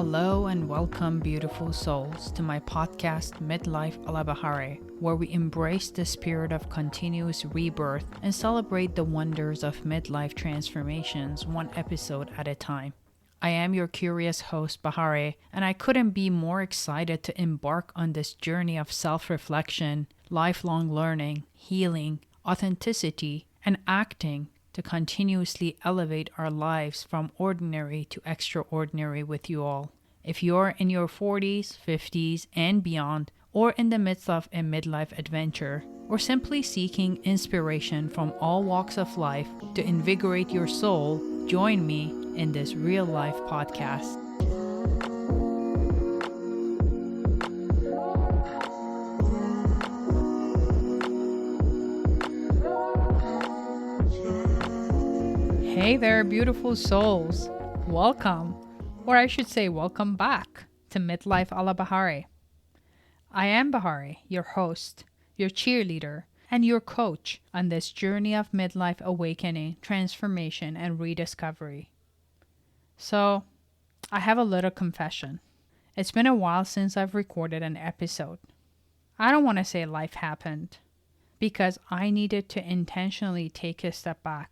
Hello and welcome, beautiful souls, to my podcast Midlife a la Bahareh, where we embrace the spirit of continuous rebirth and celebrate the wonders of midlife transformations one episode at a time. I am your curious host, Bahareh, and I couldn't be more excited to embark on this journey of self-reflection, lifelong learning, healing, authenticity, and acting to continuously elevate our lives from ordinary to extraordinary with you all. If you're in your 40s, 50s, and beyond, or in the midst of a midlife adventure, or simply seeking inspiration from all walks of life to invigorate your soul, join me in this real life podcast. Hey there, beautiful souls. Welcome, or I should say welcome back to Midlife a la Bahareh. I am Bahareh, your host, your cheerleader, and your coach on this journey of midlife awakening, transformation, and rediscovery. So, I have a little confession. It's been a while since I've recorded an episode. I don't want to say life happened, because I needed to intentionally take a step back,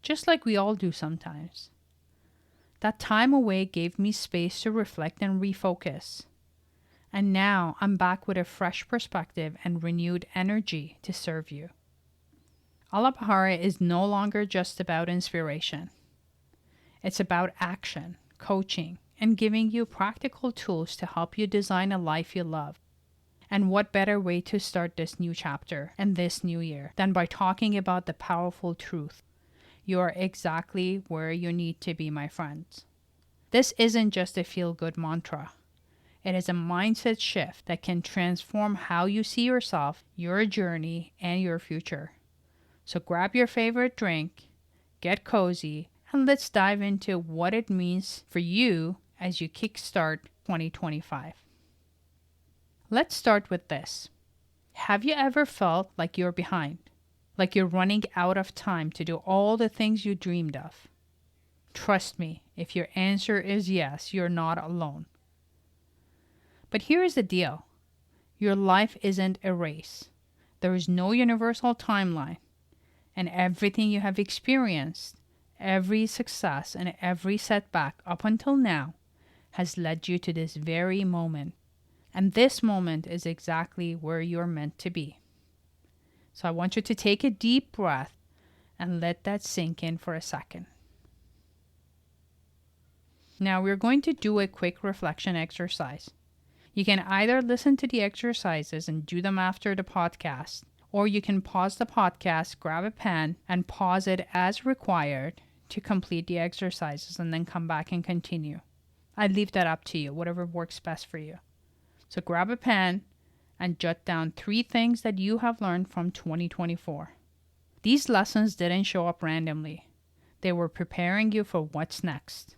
just like we all do sometimes. That time away gave me space to reflect and refocus. And now I'm back with a fresh perspective and renewed energy to serve you. A la Bahareh is no longer just about inspiration. It's about action, coaching, and giving you practical tools to help you design a life you love. And what better way to start this new chapter and this new year than by talking about the powerful truth. You are exactly where you need to be, my friends. This isn't just a feel-good mantra. It is a mindset shift that can transform how you see yourself, your journey, and your future. So grab your favorite drink, get cozy, and let's dive into what it means for you as you kickstart 2025. Let's start with this. Have you ever felt like you're behind? Like you're running out of time to do all the things you dreamed of? Trust me, if your answer is yes, you're not alone. But here is the deal. Your life isn't a race. There is no universal timeline. And everything you have experienced, every success and every setback up until now, has led you to this very moment. And this moment is exactly where you're meant to be. So I want you to take a deep breath and let that sink in for a second. Now we're going to do a quick reflection exercise. You can either listen to the exercises and do them after the podcast, or you can pause the podcast, grab a pen, and pause it as required to complete the exercises and then come back and continue. I leave that up to you, whatever works best for you. So grab a pen and jot down 3 things that you have learned from 2024. These lessons didn't show up randomly. They were preparing you for what's next.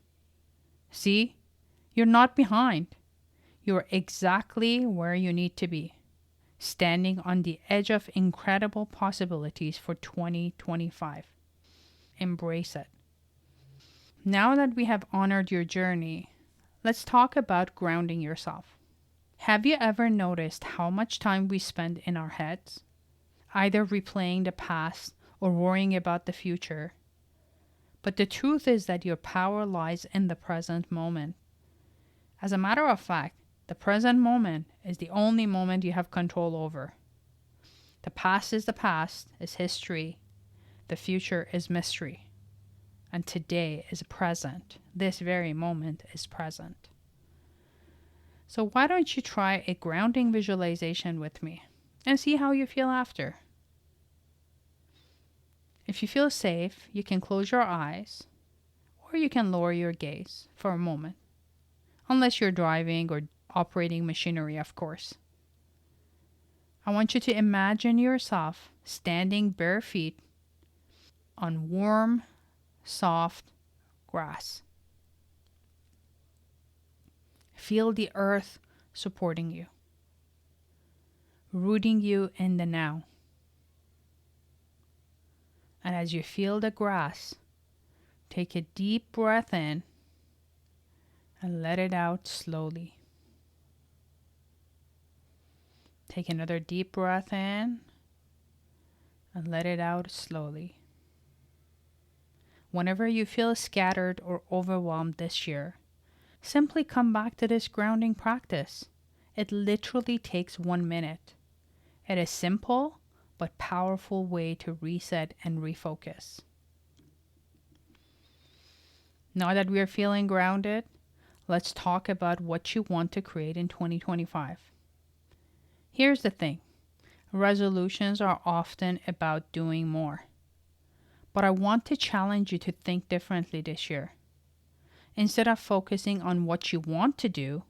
See, you're not behind. You're exactly where you need to be, standing on the edge of incredible possibilities for 2025. Embrace it. Now that we have honored your journey, let's talk about grounding yourself. Have you ever noticed how much time we spend in our heads, either replaying the past or worrying about the future? But the truth is that your power lies in the present moment. As a matter of fact, the present moment is the only moment you have control over. The past is history. The future is mystery. And today is present. This very moment is present. So why don't you try a grounding visualization with me and see how you feel after? If you feel safe, you can close your eyes or you can lower your gaze for a moment. Unless you're driving or operating machinery, of course. I want you to imagine yourself standing bare feet on warm, soft grass. Feel the earth supporting you, rooting you in the now. And as you feel the grass, take a deep breath in and let it out slowly. Take another deep breath in and let it out slowly. Whenever you feel scattered or overwhelmed this year, simply come back to this grounding practice. It literally takes 1 minute. It is simple but powerful way to reset and refocus. Now that we are feeling grounded, let's talk about what you want to create in 2025. Here's the thing. Resolutions are often about doing more. But I want to challenge you to think differently this year. Instead of focusing on what you want to do,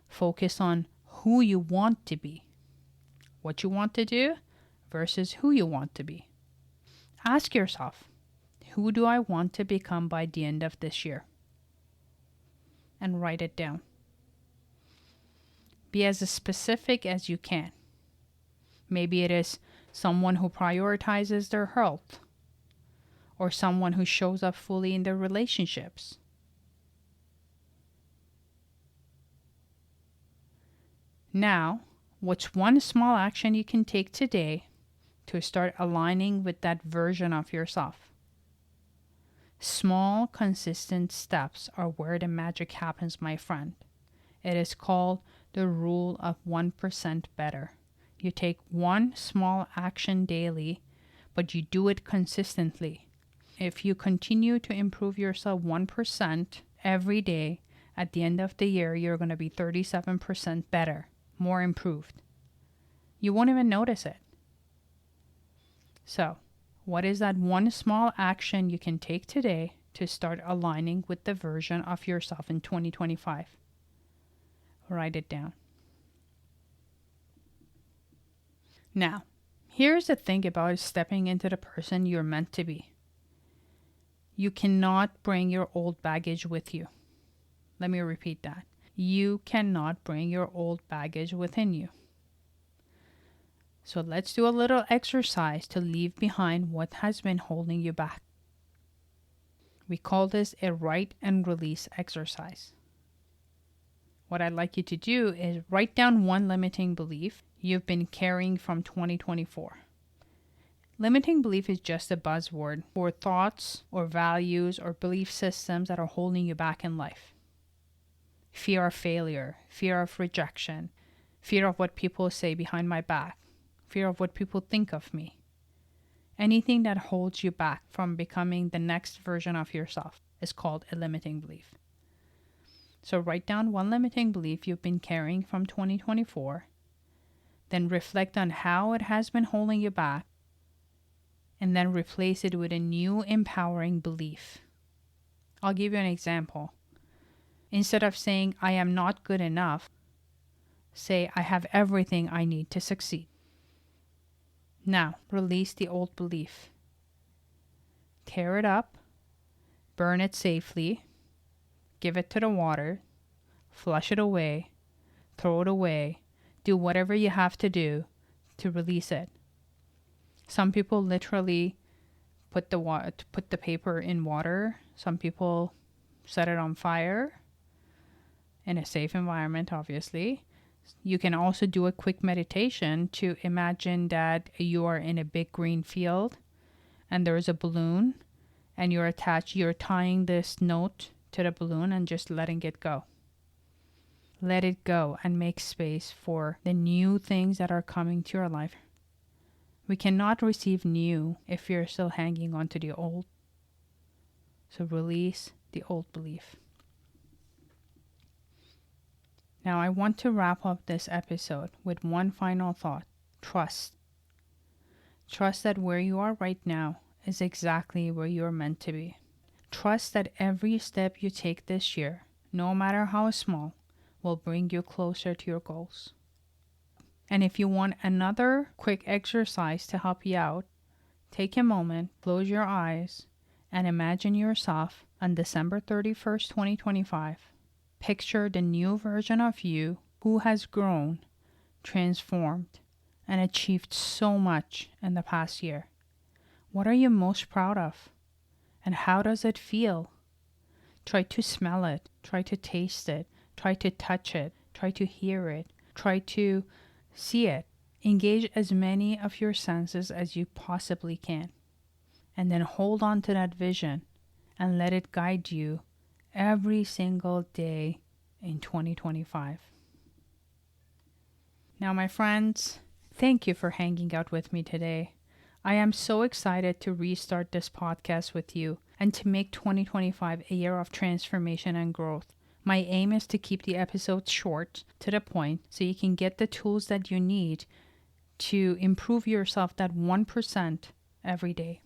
focus on who you want to be. What you want to do versus who you want to be. Ask yourself, who do I want to become by the end of this year? And write it down. Be as specific as you can. Maybe it is someone who prioritizes their health, or someone who shows up fully in their relationships. Now, what's one small action you can take today to start aligning with that version of yourself? Small, consistent steps are where the magic happens, my friend. It is called the rule of 1% better. You take one small action daily, but you do it consistently. If you continue to improve yourself 1% every day, at the end of the year, you're going to be 37% better, more improved. You won't even notice it. So, what is that one small action you can take today to start aligning with the version of yourself in 2025? Write it down. Now, here's the thing about stepping into the person you're meant to be. You cannot bring your old baggage with you. Let me repeat that. You cannot bring your old baggage within you. So let's do a little exercise to leave behind what has been holding you back. We call this a write and release exercise. What I'd like you to do is write down one limiting belief you've been carrying from 2024. Limiting belief is just a buzzword for thoughts or values or belief systems that are holding you back in life. Fear of failure, fear of rejection, fear of what people say behind my back, fear of what people think of me. Anything that holds you back from becoming the next version of yourself is called a limiting belief. So write down one limiting belief you've been carrying from 2024, then reflect on how it has been holding you back, and then replace it with a new empowering belief. I'll give you an example. Instead of saying, I am not good enough, say, I have everything I need to succeed. Now, release the old belief. Tear it up, burn it safely, give it to the water, flush it away, throw it away, do whatever you have to do to release it. Some people literally put the paper in water. Some people set it on fire in a safe environment, obviously. You can also do a quick meditation to imagine that you are in a big green field and there is a balloon and you're tying this note to the balloon and just letting it go. Let it go and make space for the new things that are coming to your life. We cannot receive new if you're still hanging on to the old. So release the old belief. Now I want to wrap up this episode with one final thought. Trust. Trust that where you are right now is exactly where you are meant to be. Trust that every step you take this year, no matter how small, will bring you closer to your goals. And if you want another quick exercise to help you out, take a moment, close your eyes, and imagine yourself on December 31st, 2025. Picture the new version of you who has grown, transformed, and achieved so much in the past year. What are you most proud of? And how does it feel? Try to smell it. Try to taste it. Try to touch it. Try to hear it. Try to see it. Engage as many of your senses as you possibly can. And then hold on to that vision and let it guide you every single day in 2025. Now, my friends, thank you for hanging out with me today. I am so excited to restart this podcast with you and to make 2025 a year of transformation and growth. My aim is to keep the episodes short, to the point, so you can get the tools that you need to improve yourself that 1% every day.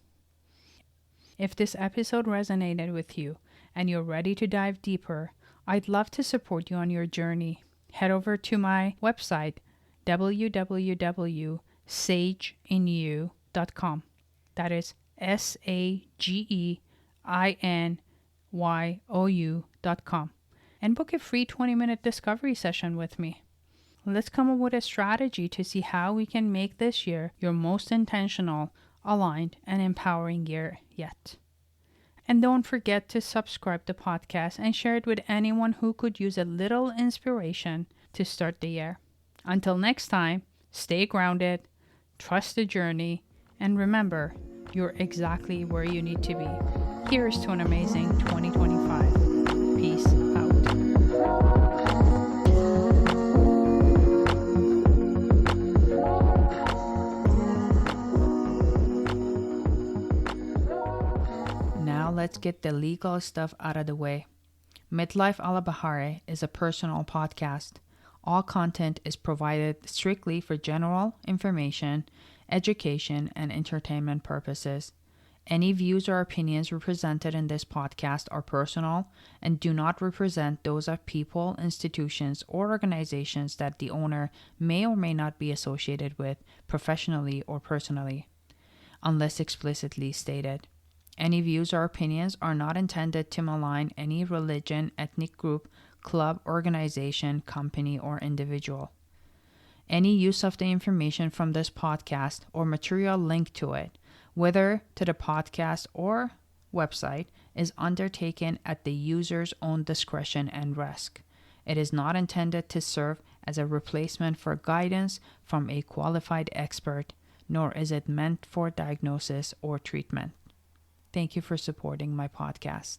If this episode resonated with you and you're ready to dive deeper, I'd love to support you on your journey. Head over to my website, www.sageinyou.com. That is SAGEINYOU.com. And book a free 20-minute discovery session with me. Let's come up with a strategy to see how we can make this year your most intentional, aligned, and empowering year yet. And don't forget to subscribe to the podcast and share it with anyone who could use a little inspiration to start the year. Until next time, stay grounded, trust the journey, and remember, you're exactly where you need to be. Here's to an amazing 2025. Peace out. Now let's get the legal stuff out of the way. Midlife a la Bahareh is a personal podcast. All content is provided strictly for general information, education, and entertainment purposes. Any views or opinions represented in this podcast are personal and do not represent those of people, institutions, or organizations that the owner may or may not be associated with professionally or personally, unless explicitly stated. Any views or opinions are not intended to malign any religion, ethnic group, club, organization, company, or individual. Any use of the information from this podcast or material linked to it, whether to the podcast or website, is undertaken at the user's own discretion and risk. It is not intended to serve as a replacement for guidance from a qualified expert, nor is it meant for diagnosis or treatment. Thank you for supporting my podcast.